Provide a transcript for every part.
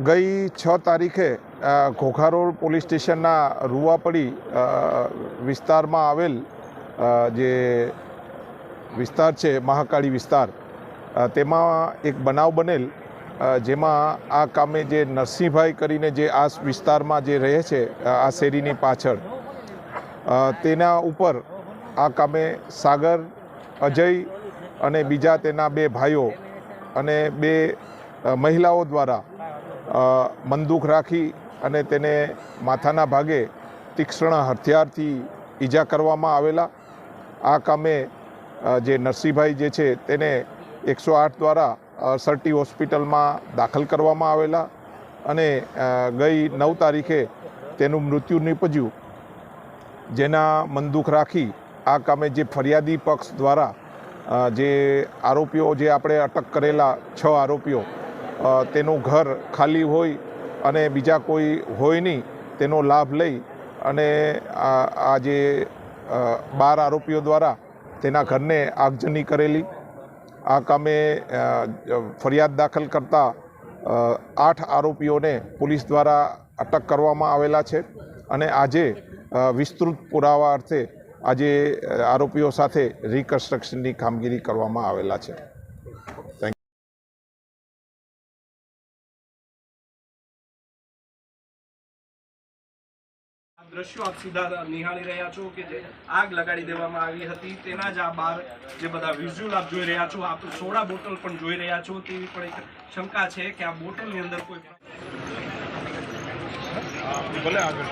ગઈ 6 તારીખે ઘોઘારોડ પોલીસ સ્ટેશનના રૂવાપડી વિસ્તારમાં આવેલ જે વિસ્તાર છે મહાકાળી વિસ્તાર, તેમાં એક બનાવ બનેલ, જેમાં આ કામે જે નરસિંહભાઈ કરીને જે આ વિસ્તારમાં જે રહે છે આ શેરીની પાછળ, તેના ઉપર આ કામે સાગર, અજય અને બીજા તેના 2 ભાઈઓ અને 2 મહિલાઓ દ્વારા બંદૂક રાખી અને તેને માથાના ભાગે તીક્ષ્ણ હથિયારથી ઈજા કરવામાં આવેલા. આ કામે જે નરસિંહભાઈ જે છે તેને 108 દ્વારા સરટી હોસ્પિટલમાં દાખલ કરવામાં આવેલા અને ગઈ 9 તારીખે તેનું મૃત્યુ નીપજ્યું. જેના બંદૂક રાખી આ કામે જે ફરિયાદી પક્ષ દ્વારા જે આરોપીઓ જે આપણે અટક કરેલા 6 આરોપીઓ, તેનું ઘર ખાલી હોય અને બીજા કોઈ હોય નહીં તેનો લાભ લઈ અને આ જે 12 આરોપીઓ દ્વારા તેના ઘરને આગજની કરેલી. આ કામે ફરિયાદ દાખલ કરતા 8 આરોપીઓને પોલીસ દ્વારા અટક કરવામાં આવેલા છે અને આજે વિસ્તૃત પુરાવા અર્થે આજે આરોપીઓ સાથે રિકન્સ્ટ્રક્શનની કામગીરી કરવામાં આવેલા છે. દ્રશ્યો આપ સીધા નિહાળી રહ્યા છો કે જે આગ લગાડી દેવામાં આવી હતી તેના જ આ બહાર જે બધા વિઝ્યુઅલ આપ જોઈ રહ્યા છો. આપ સોડા બોટલ પણ જોઈ રહ્યા છો. તેવી પણ એક શંકા છે કે આ બોટલની અંદર કોઈ ભલે આગળ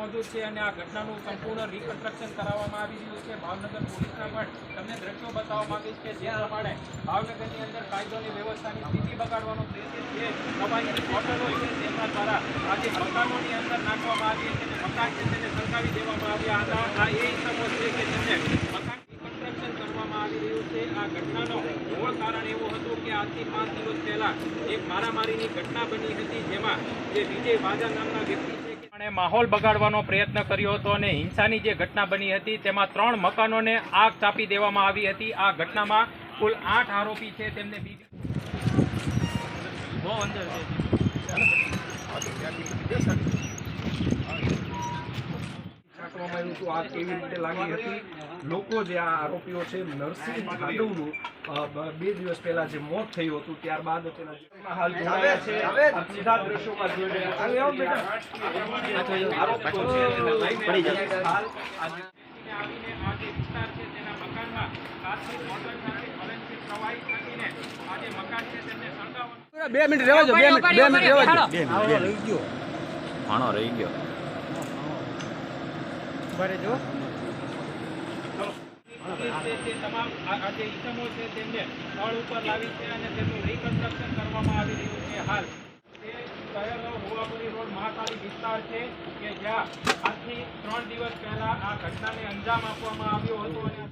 મોજૂદ છે અને આ ઘટનાનું સંપૂર્ણ રિકન્સ્ટ્રક્શન કરાવવામાં આવી રહ્યું છે. ભાવનગર પોલીસના પણ તમને દ્રશ્યો બતાવવા માંગીશ કે જે પ્રમાણે ભાવનગરની અંદર કાયદોની વ્યવસ્થાની સ્થિતિ બગાડવાનો પ્રયત્ન છે. દબાઈની બોટલો છે તેમના દ્વારા આજે મકાનોની અંદર નાખવામાં આવી છે અને મકાન છે તેને સળગાવી દેવામાં આવ્યા હતા. આ એ સમો છે કે તેમને મકાન રિકન્સ્ટ્રક્શન કરવામાં આવી રહ્યું છે. આ ઘટનાનો મૂળ કારણ એવું હતું કે આજથી 5 દિવસ પહેલા એક મારામારીની ઘટના બની હતી, જેમાં જે વિજય વાજા નામના વ્યક્તિ માહોલ બગાડવાનો પ્રયત્ન કર્યો હતો અને હિંસાની જે ઘટના બની હતી તેમાં 3 મકાનોને આગ ચાપી દેવામાં આવી હતી. આ ઘટનામાં કુલ 8 આરોપી છે. તેમને આગ કેવી રીતે લાગી હતી. લોકો જે આ આરોપીઓ છે, નરસિંહ જાદવનું 2 દિવસ પહેલા જે મોત થયું હતું, ત્યારબાદ તેના હાલ જોડાયા છે. સીધા દ્રશ્યોમાં જોઈ રહ્યા છો. આરોપીઓ છે તેને લઈને હાલ આવીને આ જે વિસ્તાર છે તેના મકાનમાં કાચની બોટલ સાથે ફોરેન્સિક પ્રવાહી નાખીને આ જે મકાન છે તેમને સળગાવવાનું. 2 મિનિટ રહેવા દો. 2 મિનિટ રહેવા દો. ખાણો રહી ગયો. બરે જો તમામ આ જે ઇસમો છે તેમને સ્થળ ઉપર લાવી છે અને તેમનું રિકન્સ્ટ્રક્શન કરવામાં આવી રહ્યું છે. હાલ તે શહેરનો રૂવાપડી રોડ મહાકાળી વિસ્તાર છે કે જ્યાં આજથી 3 દિવસ પહેલા આ ઘટનાને અંજામ આપવામાં આવ્યો હતો અને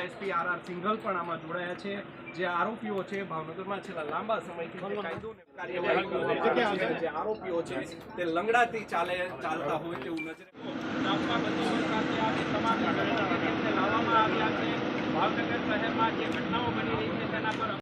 એસપી આર સિંઘલ પણ આમાં જોડાયા છે. જે આરોપીઓ છે ભાવનગરમાં છેલ્લા લાંબા સમયથી કાયદોને કાર્યવાહી જે આરોપીઓ છે તે લંગડાથી ચાલતા હોય તેવું નજરે લાવવામાં આવ્યા છે. ભાવનગર શહેરમાં જે ઘટનાઓ બની રહી છે તેના પર